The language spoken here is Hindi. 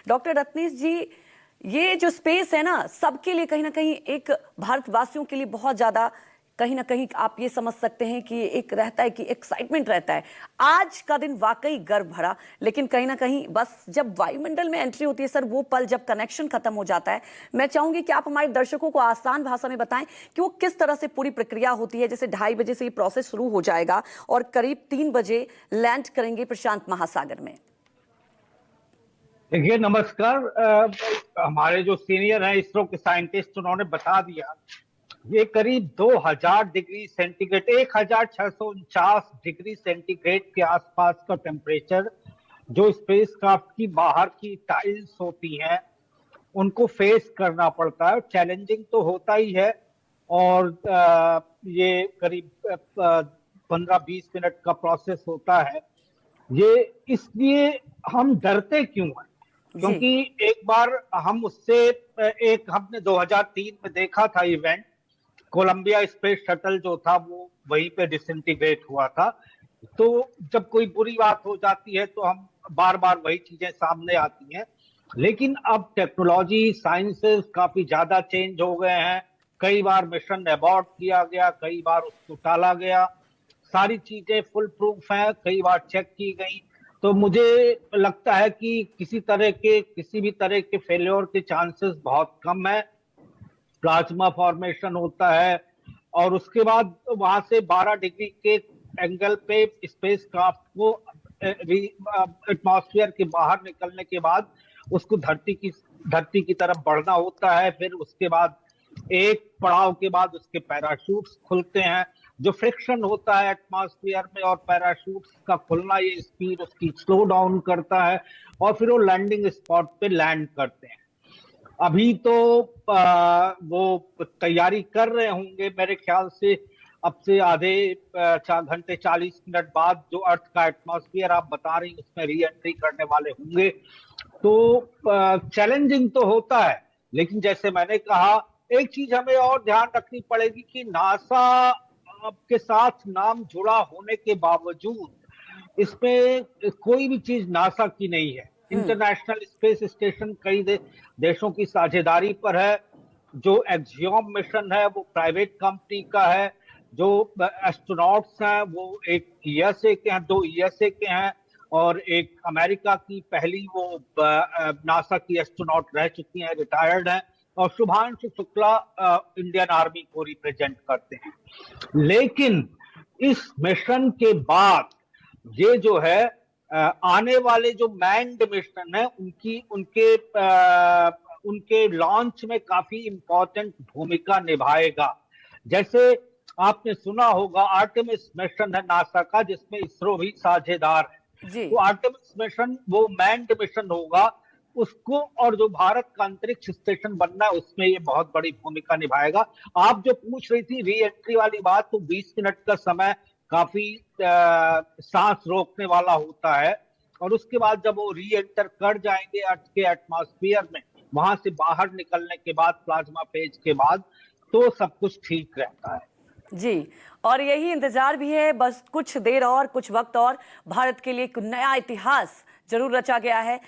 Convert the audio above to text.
डॉक्टर रत्नेश जी, ये जो स्पेस है ना, सबके लिए कहीं ना कहीं एक भारतवासियों के लिए बहुत ज्यादा कहीं ना कहीं आप ये समझ सकते हैं कि एक रहता है कि एक्साइटमेंट रहता है। आज का दिन वाकई गर्व भरा, लेकिन कहीं ना कहीं बस जब वायुमंडल में एंट्री होती है सर, वो पल जब कनेक्शन खत्म हो जाता है। मैं चाहूंगी कि आप हमारे दर्शकों को आसान भाषा में बताएं कि वो किस तरह से पूरी प्रक्रिया होती है। जैसे 2:30 बजे से ये प्रोसेस शुरू हो जाएगा और करीब 3 बजे लैंड करेंगे प्रशांत महासागर में। देखिए, नमस्कार। हमारे जो सीनियर हैं इसरो के साइंटिस्ट, उन्होंने बता दिया ये करीब 2000 डिग्री सेंटीग्रेड, 1649 डिग्री सेंटीग्रेड के आसपास का टेम्परेचर जो स्पेसक्राफ्ट की बाहर की टाइल्स होती हैं उनको फेस करना पड़ता है। चैलेंजिंग तो होता ही है। और ये करीब 15-20 मिनट का प्रोसेस होता है। ये इसलिए हम डरते क्यों हैं? जी। क्योंकि एक बार हम उससे एक हमने 2003 में देखा था इवेंट। कोलंबिया स्पेस शटल जो था वो वहीं पे डिसइंटीग्रेट हुआ था। तो जब कोई बुरी बात हो जाती है तो हम बार बार वही चीजें सामने आती हैं। लेकिन अब टेक्नोलॉजी साइंसेस काफी ज्यादा चेंज हो गए हैं। कई बार मिशन अबॉर्ट किया गया, कई बार उसको टाला गया। सारी चीजें फुल प्रूफ हैं, कई बार चेक की गई। तो मुझे लगता है कि किसी भी तरह के फेल्योर के चांसेस बहुत कम है। प्लाज्मा फॉर्मेशन होता है और उसके बाद वहां से 12 डिग्री के एंगल पे स्पेस क्राफ्ट को एटमॉस्फेयर के बाहर निकलने के बाद उसको धरती की तरफ बढ़ना होता है। फिर उसके बाद एक पड़ाव के बाद उसके पैराशूट्स खुलते हैं। जो फ्रिक्शन होता है एटमॉस्फेयर में और पैराशूट्स का खुलना, ये स्पीड उसकी स्लो डाउन करता है और फिर वो लैंडिंग स्पॉट पे लैंड करते हैं। अभी तो वो तैयारी कर रहे होंगे मेरे ख्याल से। अब से आधे 4 घंटे 40 मिनट बाद जो अर्थ का एटमॉस्फेयर आप बता रही उसमें री एंट्री करने वाले होंगे। तो चैलेंजिंग तो होता है, लेकिन जैसे मैंने कहा, एक चीज हमें और ध्यान रखनी पड़ेगी कि नासा के साथ नाम जुड़ा होने के बावजूद इसमें कोई भी चीज नासा की नहीं है। इंटरनेशनल स्पेस स्टेशन कई देशों की साझेदारी पर है। जो एक्सियोम मिशन है वो प्राइवेट कंपनी का है। जो एस्ट्रोनॉट्स हैं वो एक यूएसए के हैं, 2 यूएसए के हैं और एक अमेरिका की पहली वो नासा की एस्ट्रोनॉट रह चुकी हैं, रिटायर्ड हैं। और शुभांशु शुक्ला इंडियन आर्मी को रिप्रेजेंट करते हैं। लेकिन इस मिशन के बाद ये जो है आने वाले जो मैन्ड मिशन है उनके लॉन्च में काफी इंपॉर्टेंट भूमिका निभाएगा। जैसे आपने सुना होगा आर्टेमिस मिशन है नासा का, जिसमें इसरो भी साझेदार है। जी। तो आर्टेमिस मिशन वो मैन्ड मिशन होगा उसको, और जो भारत का अंतरिक्ष स्टेशन बनना है उसमें ये बहुत बड़ी भूमिका निभाएगा। आप जो पूछ रही थी री एंट्री वाली बात, तो 20 मिनट का समय काफी सांस रोकने वाला होता है। और उसके बाद जब वो री एंटर कर जाएंगे अर्थ के एटमॉस्फेयर में, वहां से बाहर निकलने के बाद प्लाज्मा फेज के बाद, तो सब कुछ ठीक रहता है। जी, और यही इंतजार भी है, बस कुछ देर और, कुछ वक्त और भारत के लिए एक नया इतिहास जरूर रचा गया है।